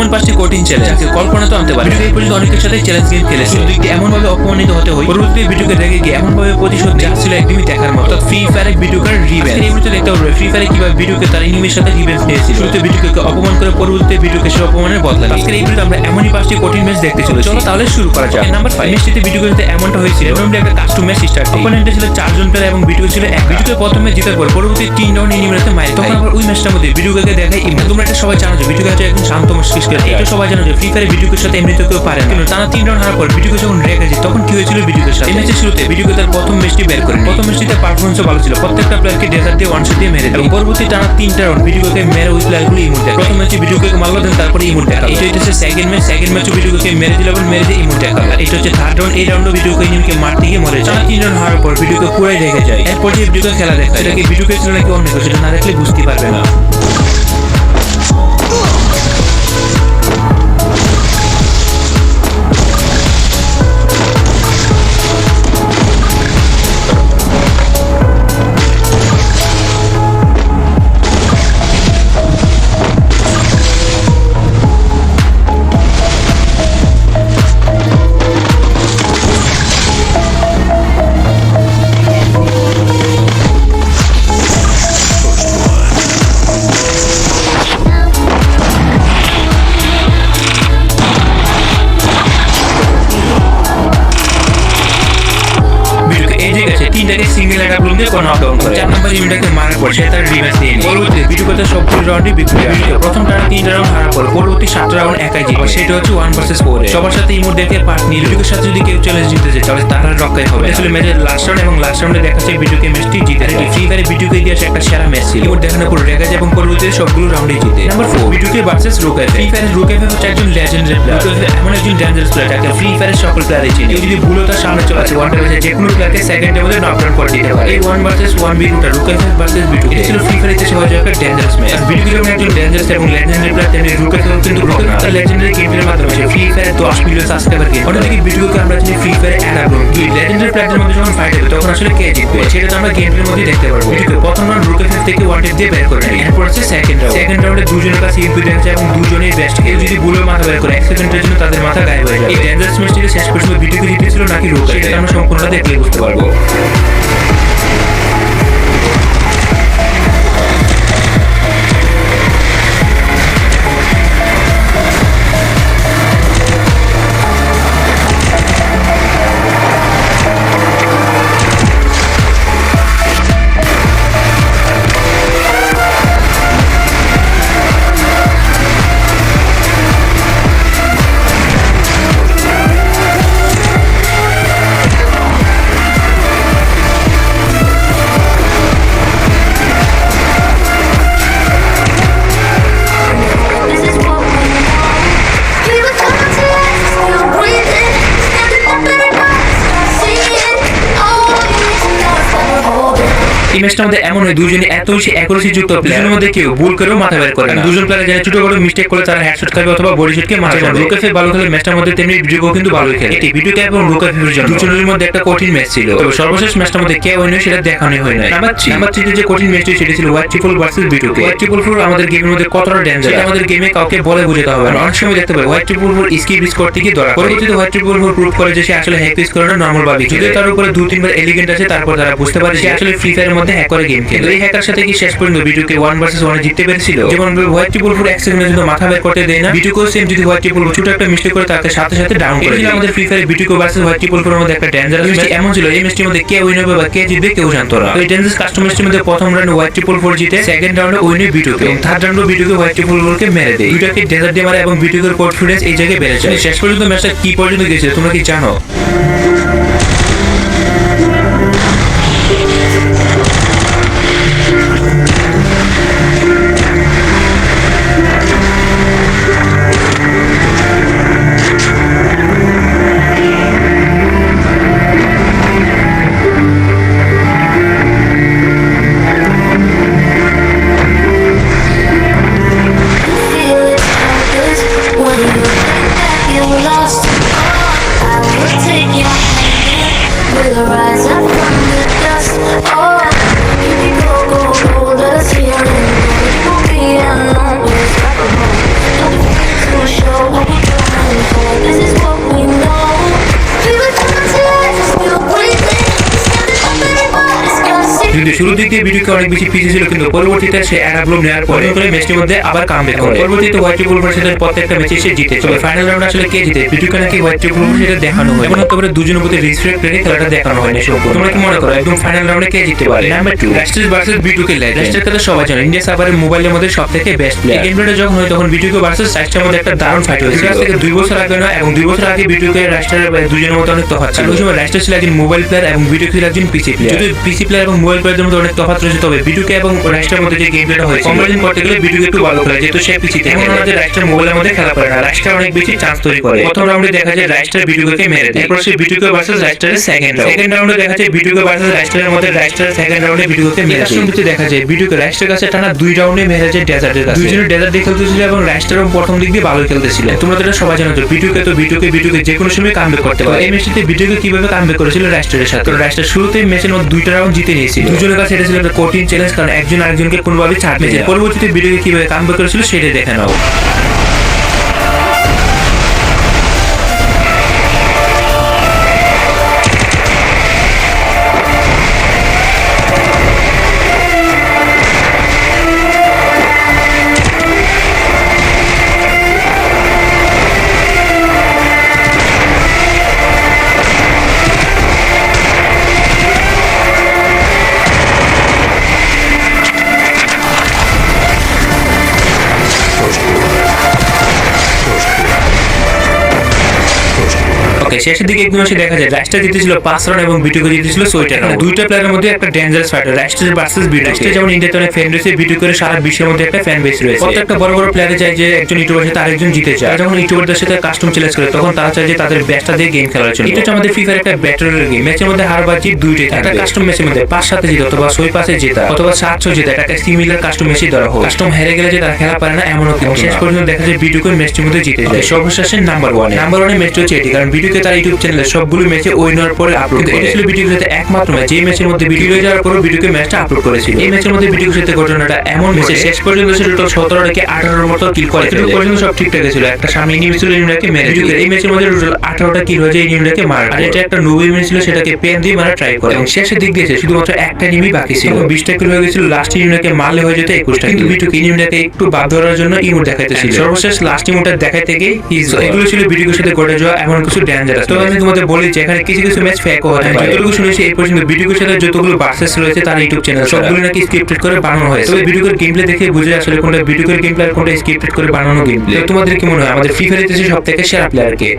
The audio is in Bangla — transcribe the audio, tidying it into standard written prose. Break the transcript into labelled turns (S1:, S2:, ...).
S1: এমন 5টি কঠিন চ্যালেঞ্জ যাকে কল্পনা তো আনতে পারে। এই পর্যন্ত অনেকের সাথে চ্যালেঞ্জ গেম খেলেছে, কিন্তু এমন ভাবে অপমানিত হতে হয়, পরবর্তী ভিডিওকে রেগে গিয়ে এমন ভাবে প্রতিশোধ যা ছিল একদমই দেখার মতো। ফ্রি ফায়ার ভিডিওকে রিভেঞ্জ। এই ভিডিওতে দেখতে পারবে ফ্রি ফায়ারে কিভাবে ভিডিওকে তার এনিমির সাথে রিভেঞ্জ নিয়েছিল। শুরুতে ভিডিওকে অপমান করে পরবর্তী ভিডিওকে সে অপমানের বদলা। আজকের এই ভিডিওতে আমরা এমনই 5টি কঠিন ম্যাচ দেখতে চলেছি। চলো তাহলে শুরু করা যাক। নাম্বার 5 ম্যাচটিতে ভিডিওতে এমনটা হয়েছিল, আমরা একটা কাস্টম ম্যাচ স্টার্ট করি। অপোনেন্টে ছিল 4 জন প্লেয়ার এবং ভিডিও ছিল এক। ভিডিওকে প্রথমে জেতার পর পরবর্তী 3 রাউন্ড এনিমিরাতে মাইর। তখন আবার ওই ম্যাচটার মধ্যে ভিডিওকে দেখাই ইমরান। তোমরা এটা সবাই জানো যে ভিডিওকে হচ্ছে একদম শান্ত মস্তিষ্কের। এটা সবাই জানো যে ফ্রি ফায়ারে ভিডিওর সাথে এমনিতে কেউ পারে না, কিন্তু টানা 3 রাউন্ড হারার পর ভিডিওকে যখন রেগে যায় তখন কি হয়েছিল ভিডিওর সাথে। এই ম্যাচের শুরুতে ভিডিওকে তার প্রথম ম্যাচটি বের করে। প্রথম ম্যাচটিতে পারফরম্যান্সও ভালো ছিল, প্রত্যেকটা প্লেয়ারকে ডেজার্ট দিয়ে ওয়ান শট দিয়ে মেরে দেয়। এবং পরবর্তী টানা 3টা রাউন্ড ভিডিওকে মেরে ওই প্লেয়ারগুলো ইমোট দেয়। প্রথম ম্যাচে ভিডিওকে মারলো, দেন তারপরে ইমোট দেখালো। এটা হচ্ছে সেকেন্ড ম্যাচ। সেকেন্ড ম্যাচে ভিডিওকে মেরে দিল এবং মেরে দিয়ে ইমোট দেখালো। এটা হচ্ছে থার্ড রাউন্ড। এই রাউন্ডে ভিডিওকে এনিমিকে মারতে গিয়ে মরে যায়। 3 রাউন্ড হারার পর ভিডিওকে পুরাই রেগে যায়। এরপর যে ভিডিওকে খেলা দেখা, এটাকে ভিডিওকে ছিল নাকি অন্য কিছু, সেটা না দেখলে বুঝতে পারবে না। তিনটাকে সিঙ্গেল একটা ব্লুম দিয়ে নকডাউন করে। 4 নম্বর ইভেন্টটাকে মারার পর সে তার রিভেঞ্জ নিয়ে নেয়। পরবর্তীতে ভিডিওতে সবগুলো রাউন্ডই বিক্রি হয়। প্রথম টানা 3 রাউন্ড হারার পর পরবর্তী 7 রাউন্ড একাই জিতে। সেটা হচ্ছে 1 ভার্সেস 4 এ সবার সাথে ইমোট দেখে পার্ট নিয়ে ভিডিওর সাথে যদি কেউ চ্যালেঞ্জ জিতে যায় তাহলে তার রক্ষাই হবে। আসলে ম্যাচের লাস্ট রাউন্ড এবং লাস্ট রাউন্ডে দেখা যায় ভিডিওকে ম্যাচটি জিতে। ফ্রি ফায়ারে ভিডিওকে দিয়ে একটা সেরা ম্যাচ ছিল। ইমোট দেখানোর পর রেগে যায় এবং পরবর্তীতে সবগুলো রাউন্ডই জিতে। নাম্বার 4 ভিডিওকে ভার্সেস রুকাই। ফ্রি ফায়ারে রুকাই হচ্ছে একজন লেজেন্ডারি প্লেয়ার। রুকাই এমন একজন ডেঞ্জারাস প্লেয়ার যাকে ফ্রি ফায়ারের সকল প্লেয়ারই চেনে। কেউ যদি ভুলও তার সামনে চলে আসে ওয়ান টাইমে যে কোনো প্লেয়ারকে সেকেন্ডের মধ্যে নকডাউন করে দিতে পারে। এই 1 ভার্সেস 1 ভিডিওটা রুকাই ভার্সেস ভিডিও এটা ছিল ফ্রি ফায়ারে ইতিহাসে হওয়া একটা ডেঞ্জারাস ম্যাচ। ভিডিও যেমন একজন ডেঞ্জারাস এবং লেজেন্ডারি প্লেয়ার, তেমনি রুকাই কিন্তু তার লেজেন্ডারি গেমের মাধ্যমে সে ফ্রি ফায়ারে 10 মিলিয়ন সাবস্ক্রাইবার গেইন। অন্যদিকে ভিডিওকে আমরা জানি ফ্রি ফায়ারে অ্যানাগ্রোন। দুই লেজেন্ডারি প্লেয়ারদের মধ্যে যখন ফাইট হবে তখন আসলে কে জিতবে সেটা তো আমরা গেমের মধ্যে দেখতে পারবো। ভিডিওকে প্রথম রাউন্ড রুকাই থেকে ওয়ান টেপ দিয়ে বের করে নেয়। এরপর হচ্ছে সেকেন্ড রাউন্ড। সেকেন্ড রাউন্ডে দুজনের কাছে ইনফিনিটি আছে এবং দুজনেই বেস্ট। কেউ যদি ভুলেও মাথা বের করে 1 সেকেন্ডের জন্য তাদের মাথা গায়েব হয়ে যায়। এই ডেঞ্জারাস ম্যাচটিতে শেষ পর্যন্ত ভিডিওকে জিতেছিল নাকি রুকাই সেটা আমরা সম্পূর্ণটা দেখলে বুঝতে পারবো। এই ম্যাচটার মধ্যে এমন হয় দুজনে এত বেশি অ্যাকুরেসি যুক্ত প্লেয়ারের মধ্যে কেউ ভুল করেও মাথা বের করে না। দুজন প্লেয়ার যারা ছোট বড় মিস্টেক করে তারা হেডশট খাবে অথবা বডি শটকে মারা যাবে। রুকাই ভালো খেলে ম্যাচটার মধ্যে তেমনি ভিডিও কিন্তু ভালো খেলে। এটি ভিডিও ক্যাপ এবং রুকাই জন্য দুজনের মধ্যে একটা কঠিন ম্যাচ ছিল। তবে সর্বশেষ ম্যাচটার মধ্যে কে উইন হয় সেটা দেখানো হয় না। নাম্বার 3 যে কঠিন ম্যাচটি সেটা ছিল white triple versus video. White triple four আমাদের গেমের মধ্যে কতটা ডেঞ্জারাস আমাদের গেমে কাউকে বলে বোঝাতে হবে না। অনেক সময় দেখতে পাই হোয়াইট ট্রিপল ফোর স্কিপ করতে গিয়ে ধরা। পরবর্তীতে হোয়াইট ট্রিপল ফোর প্রুভ করে যে সে আসলে হ্যাক ইউজ করে না, নরমাল ভাবে যদি তার উপরে 2-3 বার এলিগেন্ট আছে তারপর তারা বুঝতে পারে যে আসলে ফ্রি ফায়ারের মধ্যে হ্যাক করে গেম খেলে। এই হ্যাকার সাথে কি শেষ পর্যন্ত ভিডিওকে 1 ভার্সেস 1 জিততে পেরেছিল। যেমন হোয়াইট ট্রিপল ফোর 1 সেকেন্ডের জন্য মাথা বের করতে দেয় না। ভিডিওকে সেম যদি হোয়াইট ট্রিপল ফোর ছোট একটা মিস্টেক করে তাকে সাথে সাথে ডাউন করে দেয়। আমাদের ফ্রি ফায়ারে ভিডিওকে ভার্সেস হোয়াইট ট্রিপল ফোর এর মধ্যে একটা ডেঞ্জারাস ম্যাচ এমন ছিল। এই ম্যাচটির মধ্যে কে উইন হবে বা কে জিতবে কেউ জানতো না। এই ডেঞ্জারাস কাস্টম ম্যাচটির মধ্যে প্রথম রাউন্ডে হোয়াইট ট্রিপল ফোর জিতে, সেকেন্ড রাউন্ডে উইন হয় ভিডিওকে এবং থার্ড রাউন্ডে ভিডিওকে হোয়াইট ট্রিপল ফোরকে মেরে দেয়। দুইটাকে ডেজার্ট দিয়ে মারে এবং ভিডিওর কনফিডেন্স এই জায়গায় বেড়ে যায়। শেষ পর্যন্ত ম্যাচটা কি পর্যন্ত গেছে তোমরা কি জানো?
S2: Lost, I will take your hand. what we're going for. This is what we know. We were coming to life, still breathing. Standing up, everybody's gotta see.
S1: কিন্তু শুরুর দিক দিয়ে ভিডিওকে অনেক বেশি পিছিয়ে ছিল, কিন্তু পরবর্তীতে সে অ্যারাব্লুম নেওয়ার পরে ম্যাচটির মধ্যে আবার কামব্যাক করে। পরবর্তীতে হোয়াইট ট্রিপল সাথে প্রত্যেকটা ম্যাচে সে জিতে। তবে ফাইনাল রাউন্ড আসলে কে জিতে, ভিডিওকে নাকি হোয়াইট ট্রিপল সেটা দেখানো হয়। এখন তবে দুজনের মধ্যে রেসপেক্ট রেখে খেলাটা দেখানো হয়নি। তোমরা কি মনে করো একদম ফাইনাল রাউন্ডে কে জিততে পারে? নাম্বার 2 রাস্টার ভার্সেস বিটুকে লেজ। রাস্টার কথা সবাই জানে, ইন্ডিয়া সার্ভারের মোবাইলের মধ্যে সবথেকে বেস্ট প্লেয়ার। এই গেমটা যখন হয় তখন বিটুকে ভার্সেস রাস্টারের মধ্যে একটা দারুণ ফাইট হয়েছিল। আজ থেকে 2 বছর আগে না, এবং 2 বছর আগে বিটুকে রাস্টারের দুজনের মধ্যে অনেক তফাৎ ছিল। ওই সময় রাস্টার ছিল একজন মোবাইল প্লেয়ার এবং বিটুকে ছিল একজন পিসি প্লেয়ার। যদি পিসি প্লেয়ার এবং মোবাইল প্লেয়ারের মধ্যে অনেক তফাৎ রয়েছে, তবে বিটুকে এবং রাস্টারের মধ্যে যে গেম প্লেটা হয়েছে কম্পারিজন করতে গেলে বিটুকে একটু ভালো খেলে, যেহেতু সে পিসিতে। এমন না যে রাস্টার মোবাইলের মধ্যে খেলা পারে না, রাস্টার অনেক বেশি চান্স তৈরি করে। প্রথম রাউন্ডে দেখা যায় রাস্টার বিটুকে মেরে দেয়। এরপর সে বিটুকে ভার্সেস রাস্টারের সেকেন্ড রাউন্ডে দেখা যায় বিটুকে ভার্সেস রাস্টারের মধ্যে রাস্টার সেকেন্ড রাউন্ডে বিটুকে মেরে দেয়। শুরুতে দেখা যায় বিটুকে রাস্টারের কাছে টানা 2 রাউন্ডে মেরে যায় ডেজার্টের কাছে। দুইজনের ডেজার্ট দিয়ে খেলতেছিল এবং রাস্টারও প্রথম দিক দিয়ে ভালো খেলতেছিল। তোমরা তো এটা সবাই জানো, বিটুকে যে কোনো সময় কামব্যাক করতে পারে। এই ম্যাচটিতে বিটুকে কিভাবে কামব্যাক করেছিল রাস্টারের সাথে। রাস্টার শুরুতে ম্যাচের মধ্যে 2টা রাউন্ড জিতে নিয়েছিল। দুজনের কাছে এটা ছিল একটা কঠিন চ্যালেঞ্জ, কারণ একজন আরেকজনকে কোনোভাবে ছাড় পেয়েছে। পরবর্তীতে বিটুকে কিভাবে কামব্যাক করেছিল সেটা দেখে নাও। ওকে, শেষের দিকে একদম এসে দেখা যায় রাস্টার জিতেছিল 5 রাউন্ড এবং বিটুকে জিতেছিল 6টা রাউন্ড। দুইটা প্লেয়ারের মধ্যে একটা ডেঞ্জারাস ফাইট, রাস্টার ভার্সেস বিটুকে। রাস্টার যেমন ইন্ডিয়াতে অনেক ফ্যান রয়েছে, বিটুকের সারা বিশ্বের মধ্যে একটা ফ্যান বেস রয়েছে। প্রত্যেকটা বড় বড় প্লেয়ারে চায় যে একজন ইউটিউবারের সাথে আরেকজন জিতে যায়। যখন ইউটিউবারদের সাথে কাস্টম চ্যালেঞ্জ করে তখন তারা চায় যে তাদের বেস্টটা দিয়ে গেম খেলার জন্য। এটা হচ্ছে আমাদের ফিফার একটা ব্যাটল গেম। ম্যাচের মধ্যে হার বা জিত দুইটাই থাকে। একটা কাস্টম ম্যাচের মধ্যে 5-7 জিত অথবা 6-5 জেতা অথবা 7-6 জেতা, একটা সিমিলার কাস্টম ম্যাচই ধরা হোক। কাস্টম হেরে গেলে যে তারা খেলা পারে না এমনও কিন্তু শেষ পর্যন্ত দেখা যায় বিটুকে ম্যাচটির মধ্যে জিতে যায়। সর্বশেষে নাম্বার 1 ম্যাচটি হচ্ছে এটি, কারণ বিটুকে তার ইউটিউব চ্যানেলে সবগুলো ম্যাচে উইনার পরে আপলোড করে। এটা ছিল বিটুকের সাথে একমাত্র ম্যাচ যে ম্যাচের মধ্যে বিটুকে হয়ে যাওয়ার পরে বিটুকে ম্যাচটা আপলোড করেছিল। এই ম্যাচের মধ্যে বিটুকের সাথে ঘটনাটা এমন ম্যাচে শেষ পর্যন্ত সে টোটাল 17 থেকে 18 মতো কিল করে। কিন্তু পর্যন্ত সব ঠিকঠাক ছিল, একটা সামনে এনিমি ছিল এনিমিটাকে মেরে। বিটুকে এই ম্যাচের মধ্যে টোটাল 18টা কিল হয়ে যায় এনিমিটাকে মারা। আর এটা একটা নোব এনিমি ছিল, সেটাকে পেন দিয়ে মারা ট্রাই করে এবং শেষের দিক দিয়ে শুধুমাত্র একটা এনিমি বাকি ছিল। 20টা কিল হয়ে গেছিল, লাস্ট এনিমিটাকে মারলে হয়ে যেত 21টা। কিন্তু বিটুকে এনিমিটাকে একটু বাদ ধরার জন্য ইমোট দেখাইতেছিল। সর্বশেষ লাস্ট ইমোটটা দেখাইতে গিয়ে এগুলো ছিল বিটুকের সাথে ঘটে যাওয়া এমন কিছু ডেঞ্জারাস। তো আমি তোমাদের বলি যে এখানে কিছু কিছু ম্যাচ ফেক হতে পারে। যতটুকু শুনেছি এই পর্যন্ত বিটুকের সাথে যতগুলো ভার্সেস রয়েছে তার ইউটিউব চ্যানেল সবগুলো নাকি স্ক্রিপ্টেড করে বানানো হয়েছে। তবে বিটুকের গেমপ্লে দেখে বুঝে আসলে কোনটা বিটুকের গেমপ্লে আর কোনটা স্ক্রিপ্টেড করে বানানো গেমপ্লে। তোমাদের কি মনে হয় আমাদের ফ্রি ফায়ার ইতিহাসে সবথেকে সেরা প্লেয়ার কে?